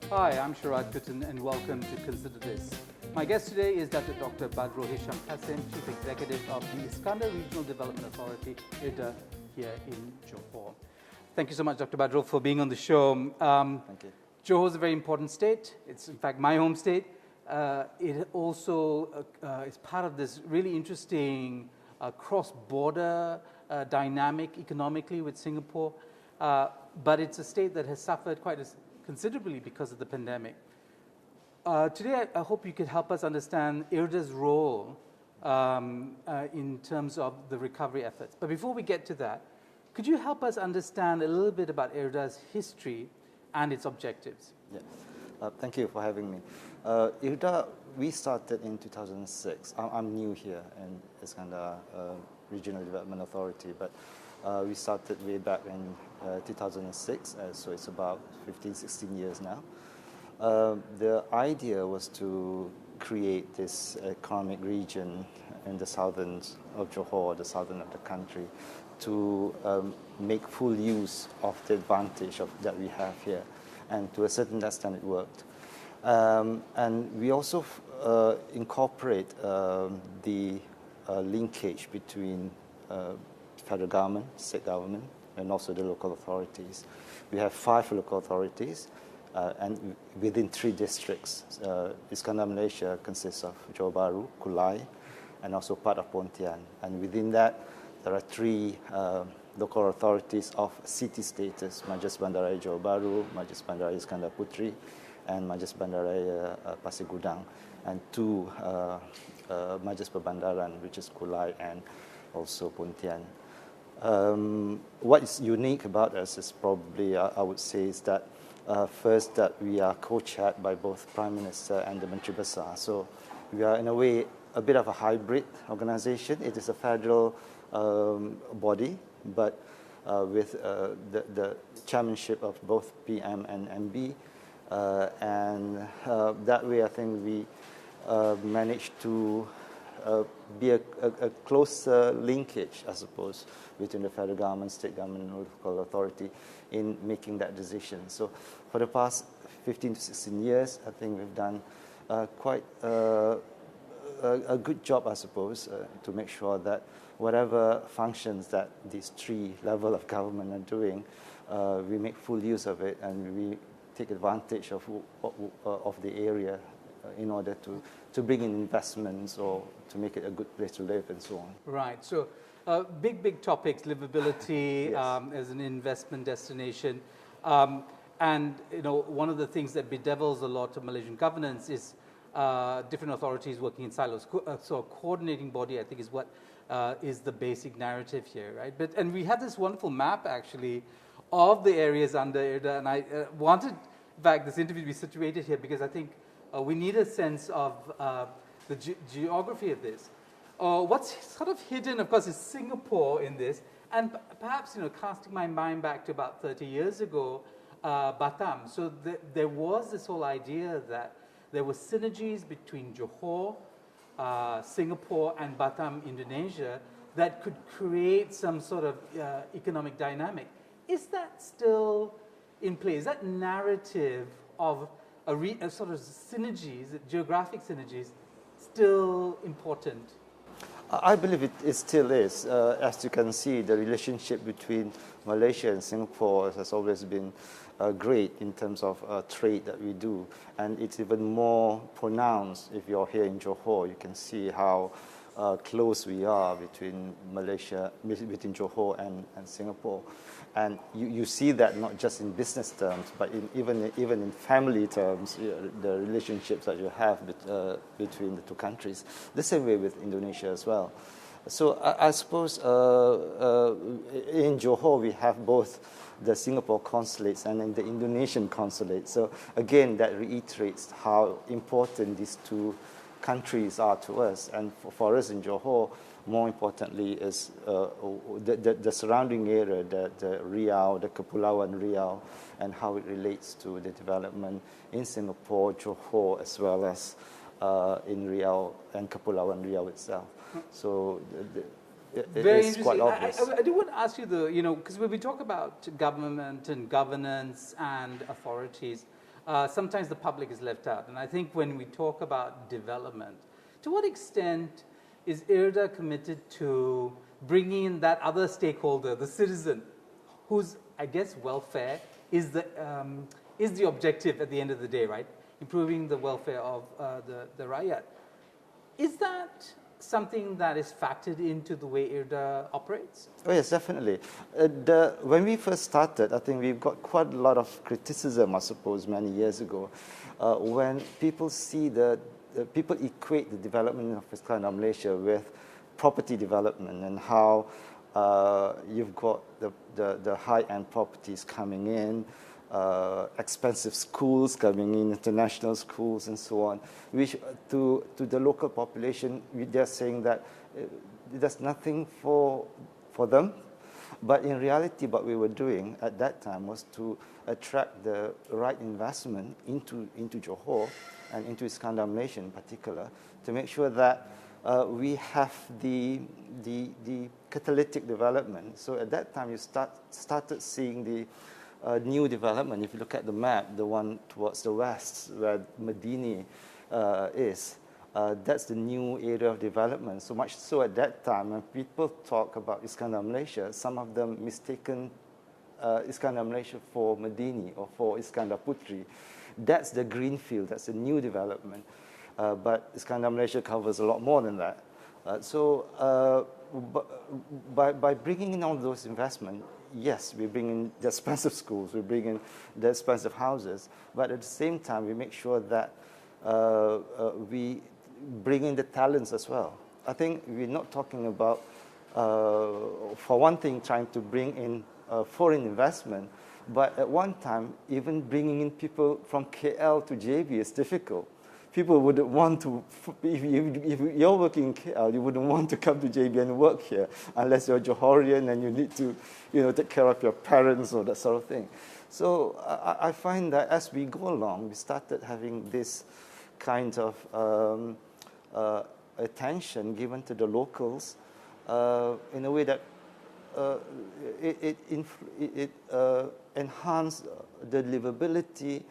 Hi, I'm Sharaad Kuttan and welcome to Consider This. My guest today is Dr. Badrul Hisham Qasim, Chief Executive of the Iskandar Regional Development Authority, IRDA, here in Johor. Thank you so much, Dr. Badrul, for being on the show. Thank you. Johor is a very important state. It's, in fact, my home state. It also is part of this really interesting cross-border dynamic economically with Singapore. But it's a state that has suffered quite considerably because of the pandemic. Today, I hope you could help us understand IRDA's role in terms of the recovery efforts. But before we get to that, could you help us understand a little bit about IRDA's history and its objectives? Yeah. Thank you for having me. IRDA, we started in 2006. I'm new here, and it's kind of Regional Development Authority, but we started way back in 2006, so it's about 15, 16 years now. The idea was to create this economic region in the southern of Johor, the southern of the country, to make full use of the advantage that we have here. And to a certain extent it worked. And we also incorporate the linkage between federal government, state government, and also the local authorities. We have 5 local authorities, and within 3 districts. Iskandar, Malaysia consists of Johor Bahru, Kulai, and also part of Pontian. And within that, there are 3 local authorities of city status: Majlis Bandaraya Johor Bahru, Majlis Bandaraya Iskandar Puteri, and Majlis Bandaraya Pasir Gudang, and 2 Majlis Perbandaran, which is Kulai and also Pontian. What is unique about us is probably, I would say, is that first that we are co-chaired by both Prime Minister and the Menteri Besar. So we are in a way a bit of a hybrid organization. It is a federal body, but with the chairmanship of both PM and MB. And that way I think we managed to be a closer linkage, I suppose, between the federal government, state government, and local authority in making that decision. So for the past 15 to 16 years, I think we've done quite a good job, I suppose, to make sure that whatever functions that these 3 levels of government are doing, we make full use of it, and we take advantage of the area in order to bring in investments or to make it a good place to live and so on. Right. So big topics, livability Yes. as an investment destination. And one of the things that bedevils a lot of Malaysian governance is different authorities working in silos. So a coordinating body, I think, is what is the basic narrative here, right? And we have this wonderful map, actually, of the areas under IRDA, and I wanted, in fact, this interview to be situated here because I think we need a sense of the geography of this. What's sort of hidden, of course, is Singapore in this, and perhaps, casting my mind back to about 30 years ago, Batam. So there was this whole idea that there were synergies between Johor, Singapore, and Batam, Indonesia, that could create some sort of economic dynamic. Is that still in play? Is that narrative of a sort of synergies, geographic synergies, still important? I believe it still is. As you can see, the relationship between Malaysia and Singapore has always been great in terms of trade that we do. And it's even more pronounced if you're here in Johor. You can see how close we are between between Johor and Singapore. And you see that not just in business terms, but even in family terms, the relationships that you have between the 2 countries. The same way with Indonesia as well. So I suppose in Johor we have both the Singapore consulates and then the Indonesian consulate. So again, that reiterates how important these 2 countries are to us. And for us in Johor, more importantly is the surrounding area, the Riau, the Kepulauan Riau, and how it relates to the development in Singapore, Johor, as well as in Riau and Kepulauan Riau itself. So Very it's quite obvious. I do want to ask you because when we talk about government and governance and authorities, sometimes the public is left out. And I think when we talk about development, to what extent is IRDA committed to bringing in that other stakeholder, the citizen, whose, I guess, welfare is the objective at the end of the day, right? Improving the welfare of the Rakyat. Is that something that is factored into the way IRDA operates? Oh yes, definitely. When we first started, I think we've got quite a lot of criticism, I suppose, many years ago, when people see people equate the development of Iskandar Malaysia with property development and how you've got the high-end properties coming in, expensive schools coming in, international schools and so on, which to the local population, they're saying that there's nothing for them. But in reality, what we were doing at that time was to attract the right investment into Johor and into Iskandar Malaysia in particular, to make sure that we have the catalytic development. So at that time, you started seeing the new development. If you look at the map, the one towards the west, where Medini is, that's the new area of development. So much so at that time, when people talk about Iskandar Malaysia, some of them mistaken Iskandar Malaysia for Medini or for Iskandar Putri. That's the greenfield, that's the new development. But Iskandar Malaysia covers a lot more than that. By bringing in all those investment, yes, we bring in the expensive schools, we bring in the expensive houses, but at the same time, we make sure that we bring in the talents as well. I think we're not talking about, for one thing, trying to bring in foreign investment, but at one time, even bringing in people from KL to JB is difficult. People wouldn't want to, if you're working in KL, you wouldn't want to come to JB and work here unless you're Johorian and you need to, take care of your parents or that sort of thing. So I find that as we go along, we started having this kind of attention given to the locals in a way that it enhanced the livability.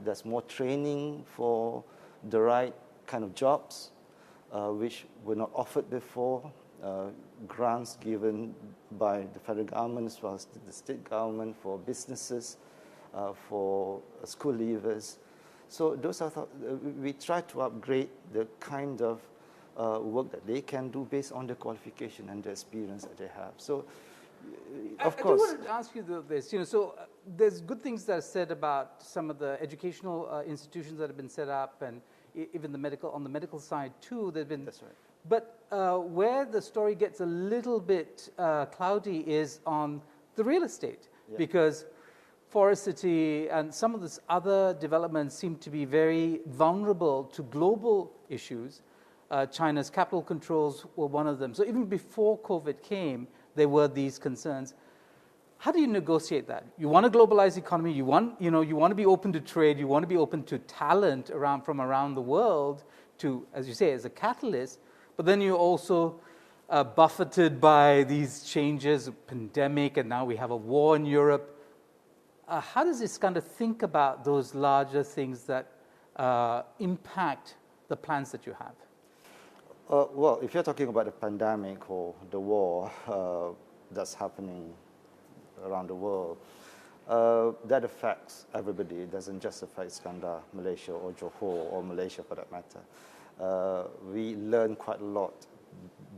There's more training for the right kind of jobs, which were not offered before. Grants given by the federal government as well as the state government for businesses, for school leavers. So those are we try to upgrade the kind of work that they can do based on the qualification and the experience that they have. So, of course. I do want to ask you this. So there's good things that are said about some of the educational institutions that have been set up, and even on the medical side too. There've been. That's right. But where the story gets a little bit cloudy is on the real estate, because Forest City and some of this other developments seem to be very vulnerable to global issues. China's capital controls were one of them. So even before COVID came, there were these concerns. How do you negotiate that? You want a globalized economy. You want to be open to trade. You want to be open to talent from around the world to, as you say, as a catalyst. But then you're also buffeted by these changes, pandemic, and now we have a war in Europe. How does this kind of think about those larger things that impact the plans that you have? Well, if you're talking about the pandemic or the war that's happening around the world, that affects everybody. It doesn't just affect Iskandar, Malaysia, or Johor, or Malaysia for that matter. We learned quite a lot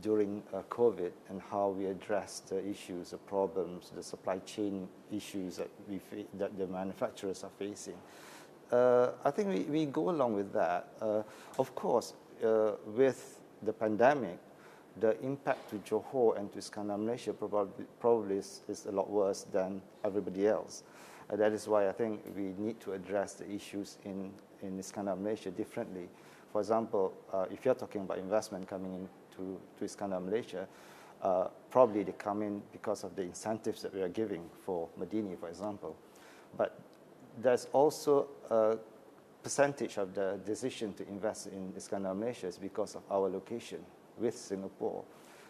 during COVID and how we address the issues, the problems, the supply chain issues that the manufacturers are facing. I think we go along with that. Of course, with the pandemic, the impact to Johor and to Iskandar Malaysia probably is a lot worse than everybody else. That is why I think we need to address the issues in Iskandar Malaysia differently. For example, if you're talking about investment coming into Iskandar Malaysia, probably they come in because of the incentives that we are giving for Medini, for example. But there's also a percentage of the decision to invest in Iskandar Malaysia is because of our location with Singapore.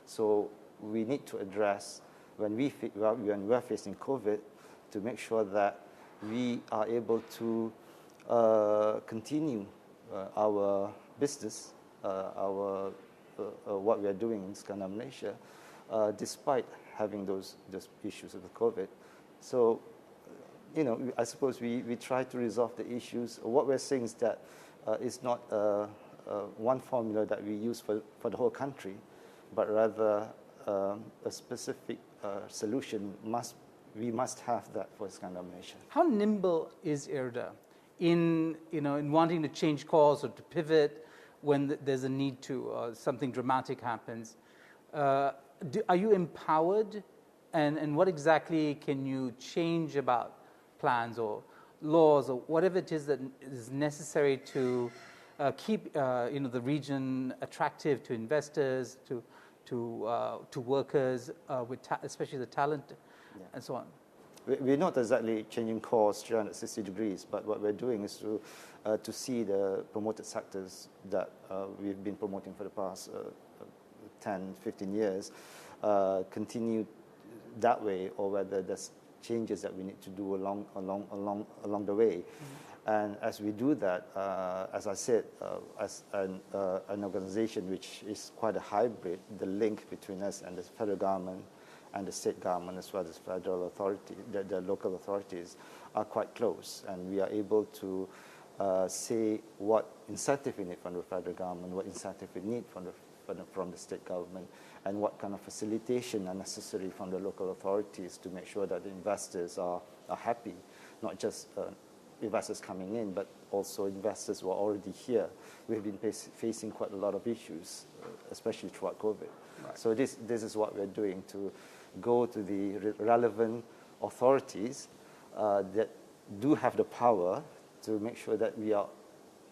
So we need to address, when we're facing COVID, to make sure that we are able to continue our business, what we are doing in Iskandar, Malaysia, despite having those issues with COVID. So, I suppose we try to resolve the issues. What we're saying is that it's not one formula that we use for the whole country, but rather a specific solution we must have that for Iskandar, Malaysia. How nimble is IRDA in wanting to change course or to pivot when there's a need to, or something dramatic happens? Are you empowered, and what exactly can you change about plans or laws or whatever it is that is necessary to keep the region attractive to investors, to workers, especially the talent, and so on? We're not exactly changing course 360 degrees, but what we're doing is to see the promoted sectors that we've been promoting for the past 10, 15 years continue that way, or whether there's changes that we need to do along the way. Mm-hmm. And as we do that, as I said, as an organization which is quite a hybrid, the link between us and the federal government and the state government, as well as federal authority, the local authorities, are quite close, and we are able to say what incentive we need from the federal government, what incentive we need from the state government, and what kind of facilitation are necessary from the local authorities to make sure that the investors are happy, not just investors coming in, but also investors who are already here. We've been facing quite a lot of issues, especially throughout COVID. Right. So this is what we're doing, to go to the relevant authorities that do have the power to make sure that we are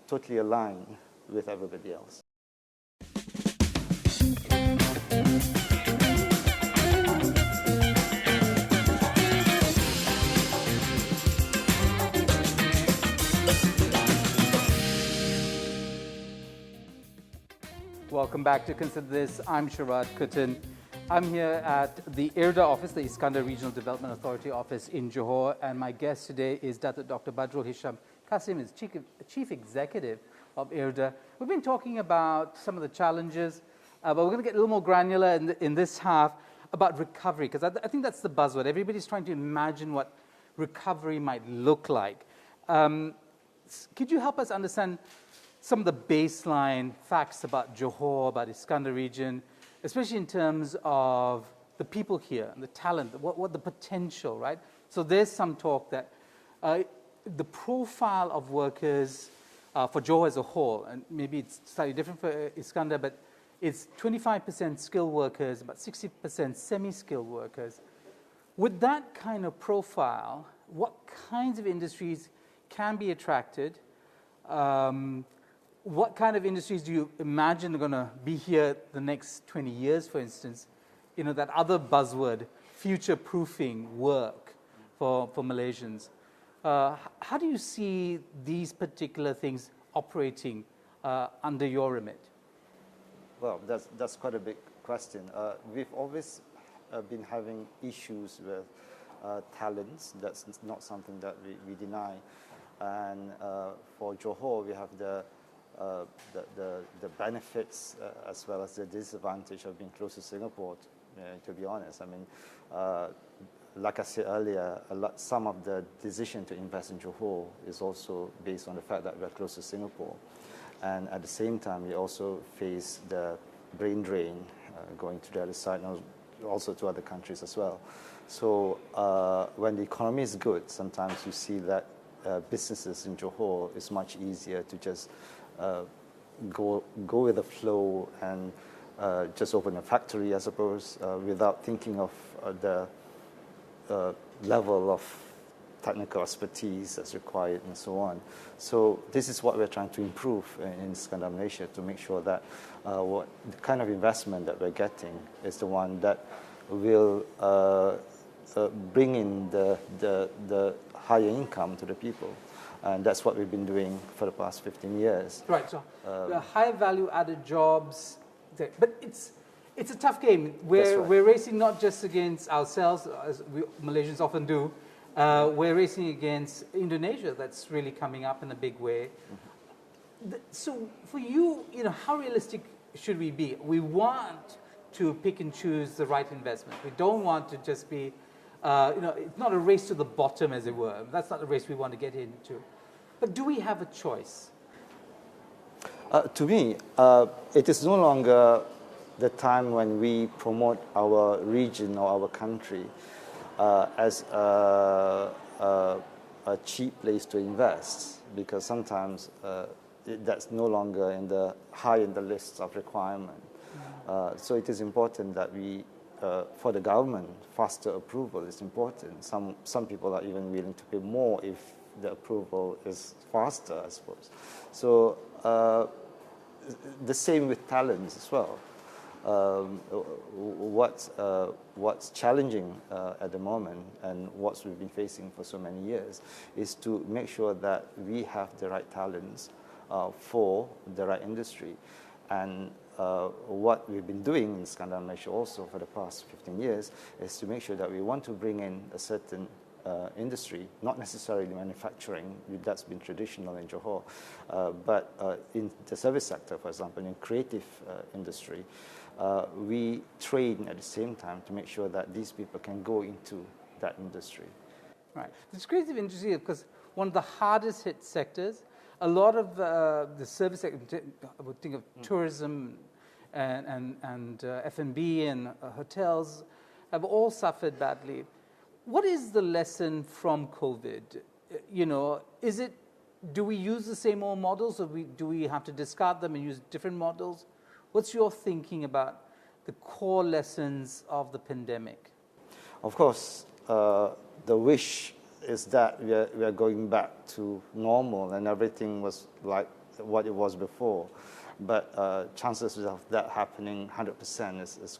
totally aligned with everybody else. Welcome back to Consider This. I'm Sharaad Kuttan. I'm here at the IRDA office, the Iskandar Regional Development Authority office in Johor, and my guest today is Dr. Badrul Hisham Kasim, is Chief Executive of IRDA. We've been talking about some of the challenges, but we're going to get a little more granular in this half about recovery, because I think that's the buzzword. Everybody's trying to imagine what recovery might look like. Could you help us understand some of the baseline facts about Johor, about Iskandar region, especially in terms of the people here, and the talent, what the potential, right? So there's some talk that the profile of workers for Johor as a whole, and maybe it's slightly different for Iskandar, but it's 25% skilled workers, about 60% semi-skilled workers. With that kind of profile, what kinds of industries can be attracted? What kind of industries do you imagine are going to be here the next 20 years, for instance? That other buzzword, future-proofing work for Malaysians. How do you see these particular things operating under your remit? Well, that's quite a big question. We've always been having issues with talents. That's not something that we deny. And for Johor, we have the benefits as well as the disadvantage of being close to Singapore, to be honest. I mean, like I said earlier, some of the decision to invest in Johor is also based on the fact that we're close to Singapore. And at the same time, we also face the brain drain going to the other side, and also to other countries as well. So when the economy is good, sometimes you see that businesses in Johor is much easier to just go with the flow and just open a factory, I suppose, without thinking of the level of technical expertise that's required and so on. So this is what we're trying to improve in Iskandar, Malaysia, to make sure that what the kind of investment that we're getting is the one that will bring in the higher income to the people. And that's what we've been doing for the past 15 years. Right, so the high value added jobs, but it's a tough game. We're racing not just against ourselves, as we Malaysians often do, We're racing against Indonesia, that's really coming up in a big way. So for you, how realistic should we be? We want to pick and choose the right investment. We don't want to just be, it's not a race to the bottom, as it were. That's not the race we want to get into. But do we have a choice? To me, it is no longer the time when we promote our region or our country as a cheap place to invest, because sometimes that's no longer high in the list of requirement. So it is important that we, for the government, faster approval is important. Some people are even willing to pay more if the approval is faster, I suppose. So the same with talents as well. What's challenging at the moment, and what we've been facing for so many years, is to make sure that we have the right talents for the right industry. And what we've been doing in Skandar Malaysia also for the past 15 years is to make sure that we want to bring in a certain industry, not necessarily manufacturing, that's been traditional in Johor, but in the service sector, for example, in creative industry, we train at the same time to make sure that these people can go into that industry. Right. It's creative industry because one of the hardest hit sectors, a lot of the service sector, I would think of tourism and F&B and hotels, have all suffered badly. What is the lesson from COVID? Do we use the same old models, or do we have to discard them and use different models? What's your thinking about the core lessons of the pandemic? Of course, the wish is that we are going back to normal and everything was like what it was before. But chances of that happening 100% is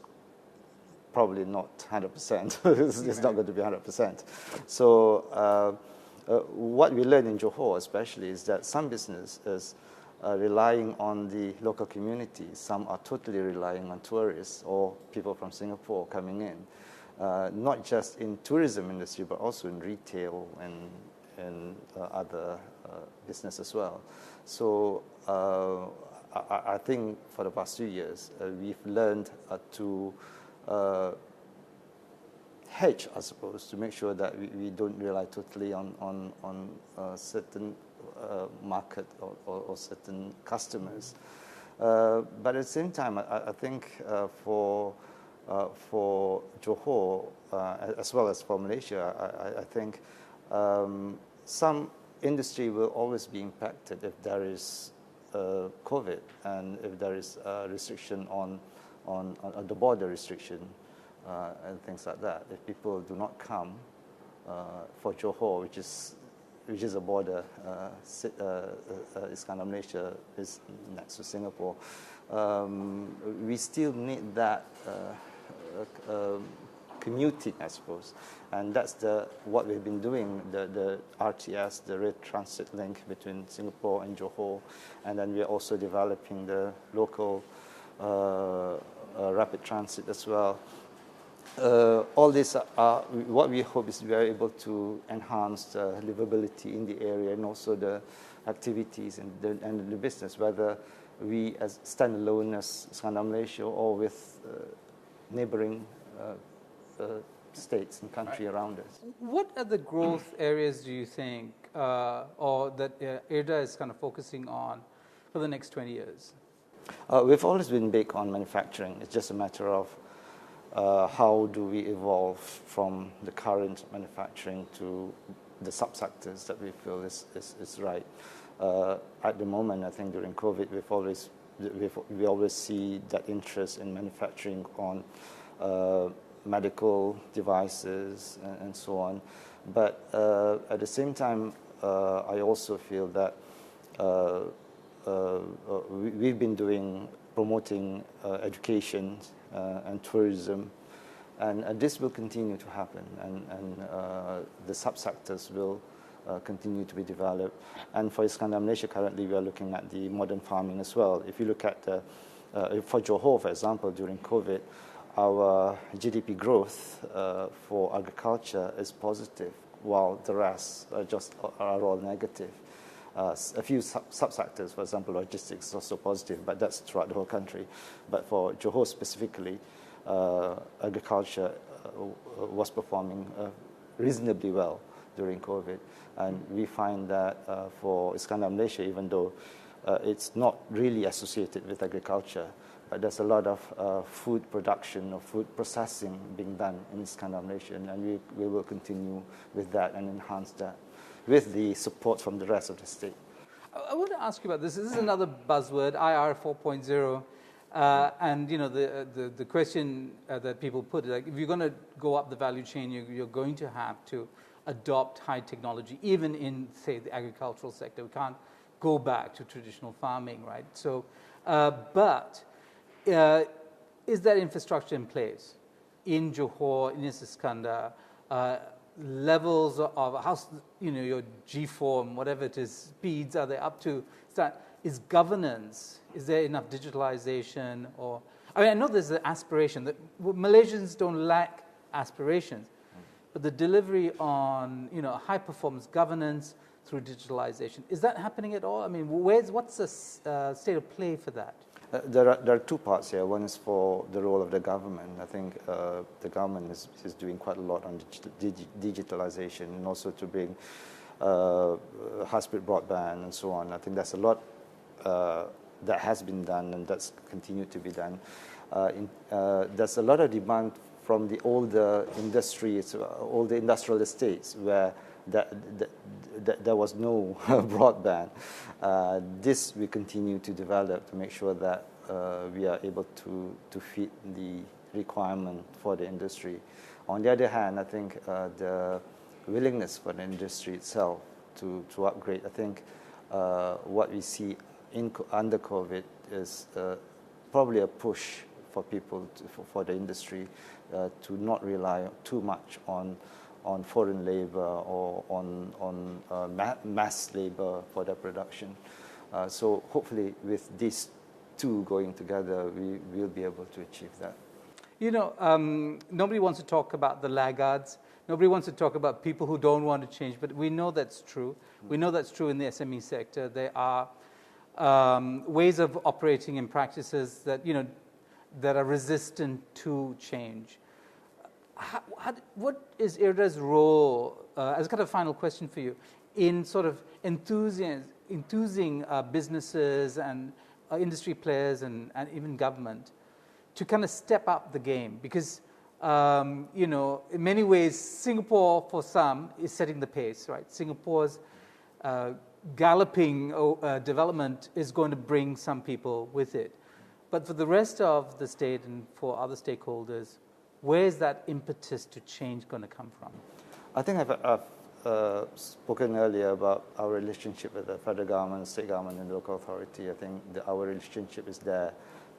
probably not 100%. It's not going to be 100%. So what we learn in Johor especially is that some business is relying on the local community. Some are totally relying on tourists or people from Singapore coming in. Not just in tourism industry, but also in retail and other business as well. So I think for the past 2 years, we've learned to hedge, I suppose, to make sure that we don't rely totally on certain market or certain customers. But at the same time, I think for Johor, as well as for Malaysia, I think some industry will always be impacted if there is COVID and if there is a restriction on the border restriction and things like that. If people do not come for Johor, which is a border, Skandar Malaysia is next to Singapore, we still need that commuting, I suppose, and that's what we've been doing, the RTS, the rail transit link between Singapore and Johor, and then we're also developing the local rapid transit as well. All this are what we hope is we are able to enhance the livability in the area and also the activities and the business, whether we as standalone as Skandar Malaysia or with neighboring states and country around us. What are the growth areas do you think, or that IRDA is kind of focusing on for the next 20 years? We've always been big on manufacturing. It's just a matter of how do we evolve from the current manufacturing to the subsectors that we feel is right. At the moment, I think during COVID, we always see that interest in manufacturing on medical devices and so on. But at the same time, I also feel that we've been promoting education and tourism, and this will continue to happen, and the subsectors will continue to be developed. And for Skandar Malaysia, currently we are looking at the modern farming as well. If you look at for Johor, for example, during COVID, our GDP growth for agriculture is positive, while the rest are all negative. A few subsectors, for example, logistics is also positive, but that's throughout the whole country. But for Johor specifically, agriculture was performing reasonably well during COVID. And we find that for Iskandar Malaysia, even though it's not really associated with agriculture, but there's a lot of food production or food processing being done in Iskandar Malaysia, and we will continue with that and enhance that with the support from the rest of the state. I want to ask you about this. This is another buzzword, IR 4.0. And you know, the question that people put is like, if you're going to go up the value chain, you're going to have to adopt high technology, even in, say, the agricultural sector. We can't go back to traditional farming, right? So, is there infrastructure in place in Johor, in Iskandar, levels of how, you know, your G-form, whatever it is, speeds are they up to? Is governance, is there enough digitalization? Or, I mean, I know there's an aspiration that Malaysians don't lack aspirations, but the delivery on, you know, high performance governance through digitalization, is that happening at all? I mean, what's the state of play for that? There are two parts here. One is for the role of the government. I think the government is doing quite a lot on digitalization, and also to bring high-speed broadband and so on. I think there's a lot that has been done, and that's continued to be done. There's a lot of demand from the older industries, all the industrial estates where there was no broadband. This we continue to develop to make sure that we are able to fit the requirement for the industry. On the other hand, I think the willingness for the industry itself to upgrade, I think what we see under COVID is probably a push for people, for the industry to not rely too much on foreign labor or on mass labor for their production. So hopefully with these two going together, we will be able to achieve that. You know, nobody wants to talk about the laggards. Nobody wants to talk about people who don't want to change, but we know that's true. We know that's true in the SME sector. There are ways of operating and practices that, you know, that are resistant to change. What is IRDA's role, as kind of final question for you, in sort of enthusing businesses and industry players and even government to kind of step up the game? Because, you know, in many ways, Singapore, for some, is setting the pace, right? Singapore's galloping development is going to bring some people with it. But for the rest of the state and for other stakeholders, where is that impetus to change going to come from? I think I've spoken earlier about our relationship with the federal government, state government, and local authority. I think our relationship is there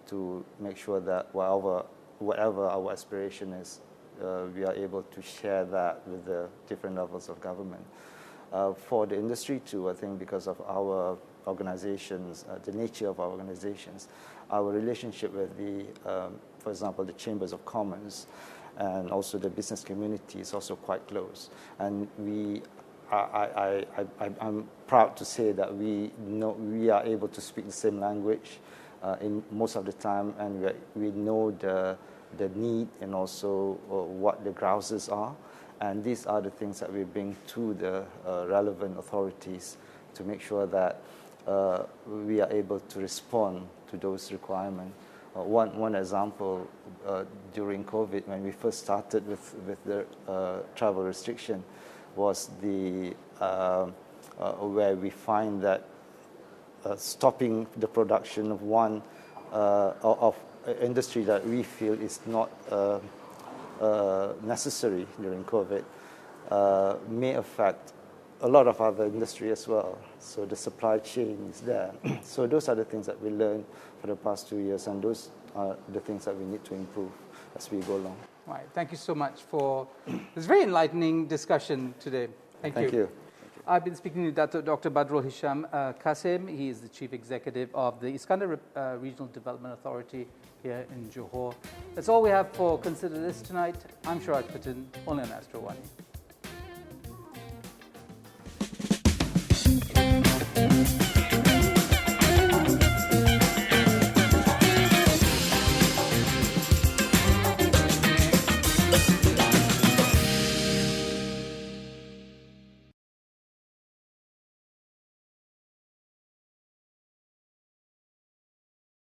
to make sure that whatever our aspiration is, we are able to share that with the different levels of government. For the industry too, I think because of our organizations, the nature of our organizations, our relationship with the, for example, the chambers of commerce and also the business community is also quite close. And I'm proud to say that we are able to speak the same language in most of the time, and we know the need and also what the grouses are. And these are the things that we bring to the relevant authorities to make sure that we are able to respond to those requirements. One example, during COVID, when we first started with the travel restriction, was where we find that stopping the production of one of industry that we feel is not necessary during COVID may affect a lot of other industry as well. So the supply chain is there. So those are the things that we learned for the past 2 years, and those are the things that we need to improve as we go along. Right. Thank you so much for this very enlightening discussion today. Thank you. I've been speaking to Dr. Badrul Hisham Qasim. He is the Chief Executive of the Iskandar Regional Development Authority here in Johor. That's all we have for Consider This tonight. I'm Sharaad Kuttan, only on Astro AWANI. you.